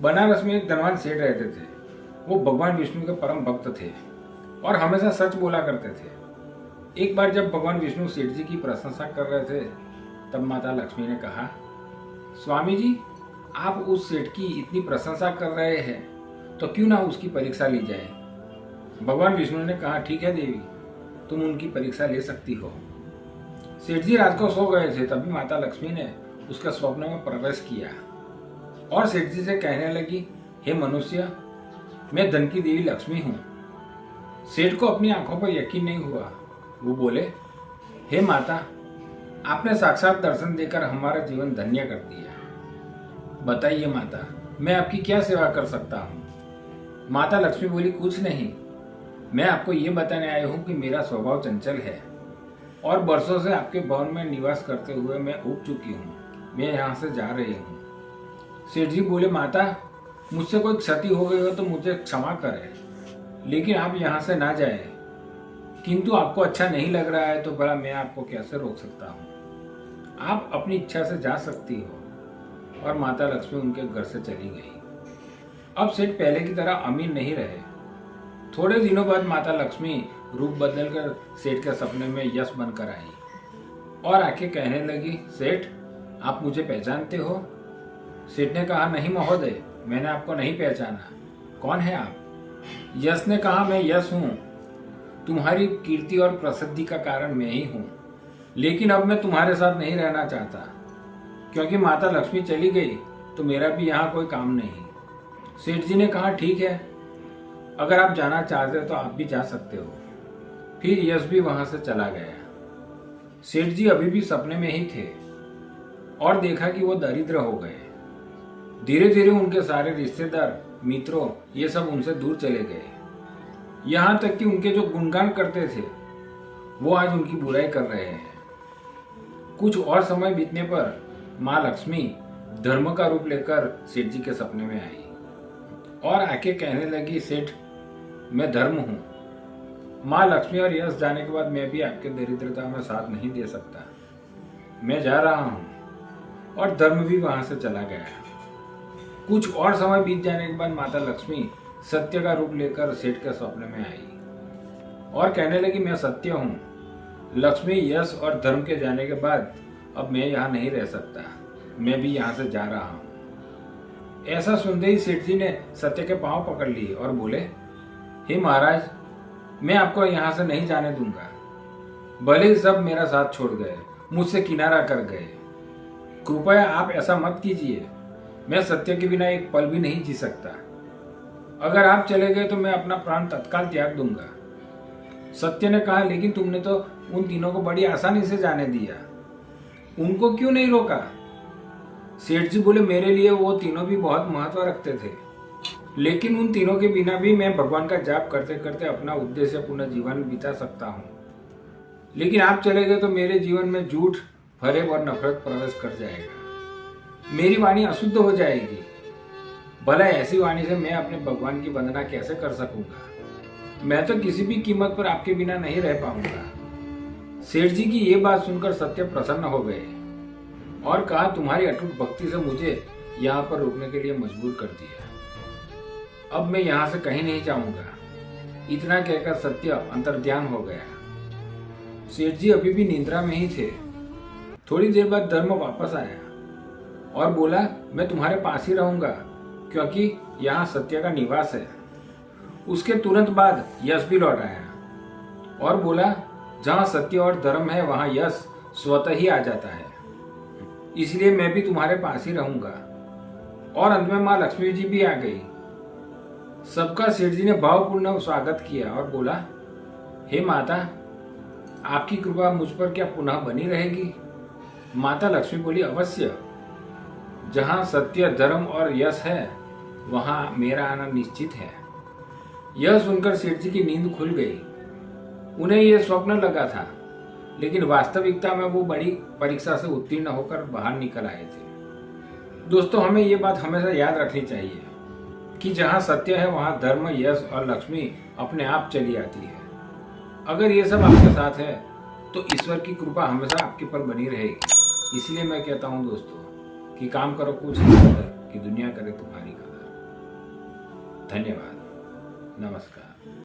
बनारस में एक धनवान सेठ रहते थे। वो भगवान विष्णु के परम भक्त थे और हमेशा सच बोला करते थे। एक बार जब भगवान विष्णु सेठ जी की प्रशंसा कर रहे थे, तब माता लक्ष्मी ने कहा, स्वामी जी, आप उस सेठ की इतनी प्रशंसा कर रहे हैं तो क्यों ना उसकी परीक्षा ली जाए। भगवान विष्णु ने कहा, ठीक है देवी, तुम उनकी परीक्षा ले सकती हो। सेठ जी रात को सो गए थे, तभी माता लक्ष्मी ने उसके स्वप्न में प्रवेश किया और सेठ जी से कहने लगी, हे मनुष्य, मैं धन की देवी लक्ष्मी हूँ। सेठ को अपनी आंखों पर यकीन नहीं हुआ। वो बोले, हे माता, आपने साक्षात दर्शन देकर हमारा जीवन धन्य कर दिया। बताइए माता, मैं आपकी क्या सेवा कर सकता हूँ। माता लक्ष्मी बोली, कुछ नहीं, मैं आपको ये बताने आई हूँ कि मेरा स्वभाव चंचल है और वर्षों से आपके भवन में निवास करते हुए मैं ऊब चुकी हूँ। मैं यहाँ से जा रही हूँ। सेठ जी बोले, माता, मुझसे कोई क्षति हो गई हो तो मुझे क्षमा करें, लेकिन आप यहाँ से ना जाए। किंतु आपको अच्छा नहीं लग रहा है तो भला मैं आपको कैसे रोक सकता हूँ। आप अपनी इच्छा से जा सकती हो। और माता लक्ष्मी उनके घर से चली गई। अब सेठ पहले की तरह अमीर नहीं रहे। थोड़े दिनों बाद माता लक्ष्मी रूप बदलकर सेठ के सपने में यश बनकर आई और आके कहने लगी, सेठ, आप मुझे पहचानते हो। सेठ ने कहा, नहीं महोदय, मैंने आपको नहीं पहचाना। कौन है आप। यश ने कहा, मैं यश हूँ। तुम्हारी कीर्ति और प्रसिद्धि का कारण मैं ही हूँ, लेकिन अब मैं तुम्हारे साथ नहीं रहना चाहता, क्योंकि माता लक्ष्मी चली गई तो मेरा भी यहाँ कोई काम नहीं। सेठ जी ने कहा, ठीक है, अगर आप जाना चाहते हो तो आप भी जा सकते हो। फिर यश भी वहां से चला गया। सेठ जी अभी भी सपने में ही थे और देखा कि वो दरिद्र हो गए। धीरे धीरे उनके सारे रिश्तेदार, मित्रों, ये सब उनसे दूर चले गए। यहाँ तक कि उनके जो गुणगान करते थे वो आज उनकी बुराई कर रहे हैं। कुछ और समय बीतने पर माँ लक्ष्मी धर्म का रूप लेकर सेठ जी के सपने में आई और आके कहने लगी, सेठ, मैं धर्म हूँ। माँ लक्ष्मी और यश जाने के बाद मैं भी आपके दरिद्रता में साथ नहीं दे सकता। मैं जा रहा हूँ। और धर्म भी वहां से चला गया। कुछ और समय बीत जाने के बाद माता लक्ष्मी सत्य का रूप लेकर सेठ के सपने में आई और कहने लगी, मैं सत्य हूँ। लक्ष्मी, यश और धर्म के जाने के बाद अब मैं यहाँ नहीं रह सकता। मैं भी यहाँ से जा रहा हूँ। ऐसा सुनते ही सेठ जी ने सत्य के पांव पकड़ लिए और बोले, हे महाराज, मैं आपको यहाँ से नहीं जाने दूंगा। भले ही सब मेरा साथ छोड़ गए, मुझसे किनारा कर गए, कृपया आप ऐसा मत कीजिए। मैं सत्य के बिना एक पल भी नहीं जी सकता। अगर आप चले गए तो मैं अपना प्राण तत्काल त्याग दूंगा। सत्य ने कहा, लेकिन तुमने तो उन तीनों को बड़ी आसानी से जाने दिया, उनको क्यों नहीं रोका। सेठ जी बोले, मेरे लिए वो तीनों भी बहुत महत्व रखते थे, लेकिन उन तीनों के बिना भी मैं भगवान का जाप करते करते अपना उद्देश्य पूर्ण जीवन बिता सकता हूँ। लेकिन आप चले गए तो मेरे जीवन में झूठ, फरेब और नफरत प्रवेश कर जाएगा। मेरी वाणी अशुद्ध हो जाएगी। भला ऐसी वाणी से मैं अपने भगवान की वंदना कैसे कर सकूंगा। मैं तो किसी भी कीमत पर आपके बिना नहीं रह पाऊंगा। सेठ जी की ये बात सुनकर सत्य प्रसन्न हो गए और कहा, तुम्हारी अटूट भक्ति से मुझे यहाँ पर रुकने के लिए मजबूर कर दिया। अब मैं यहाँ से कहीं नहीं जाऊंगा। इतना कहकर सत्य अंतर्ध्यान हो गया। सेठ जी अभी भी निद्रा में ही थे। थोड़ी देर बाद धर्म वापस आया और बोला, मैं तुम्हारे पास ही रहूंगा, क्योंकि यहाँ सत्य का निवास है। उसके तुरंत बाद यश भी लौट आया और बोला, जहाँ सत्य और धर्म है वहाँ यश स्वतः ही आ जाता है, इसलिए मैं भी तुम्हारे पास ही रहूंगा। और अंत में माँ लक्ष्मी जी भी आ गई। सबका सेठ जी ने भावपूर्ण स्वागत किया और बोला, हे माता, आपकी कृपा मुझ पर क्या पुनः बनी रहेगी। माता लक्ष्मी बोली, अवश्य। जहाँ सत्य, धर्म और यश है वहाँ मेरा आना निश्चित है। यह सुनकर सेठ जी की नींद खुल गई। उन्हें यह स्वप्न लगा था, लेकिन वास्तविकता में वो बड़ी परीक्षा से उत्तीर्ण होकर बाहर निकल आए थे। दोस्तों, हमें ये बात हमेशा याद रखनी चाहिए कि जहाँ सत्य है वहाँ धर्म, यश और लक्ष्मी अपने आप चली आती है। अगर ये सब आपके साथ है तो ईश्वर की कृपा हमेशा आपके पर बनी रहेगी। इसलिए मैं कहता हूँ दोस्तों कि काम करो कुछ इस कदर कि दुनिया करे तुम्हारी कदर। धन्यवाद। नमस्कार।